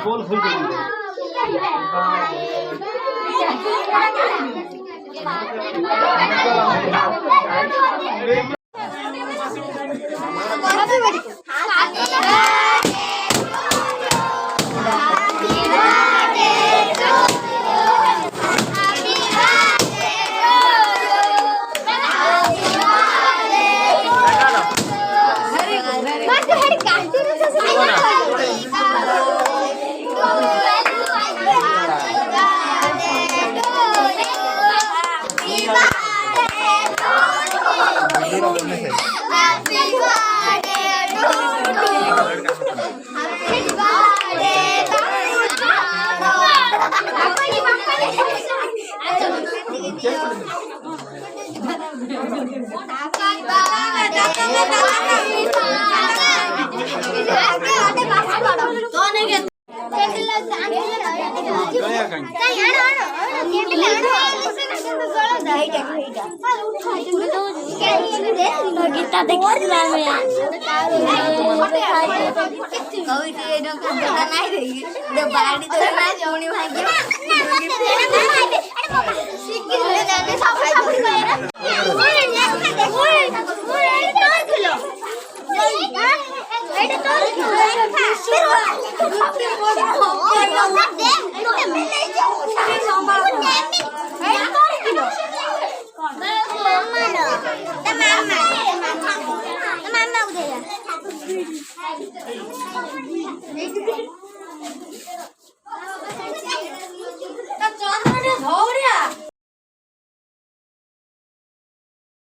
গোল ফুল गीता देखिला में कवि से एडो का पता नहीं रही दे बाड़ी तो ना जोनी भाई सीखी ले जाने सब सब गए ना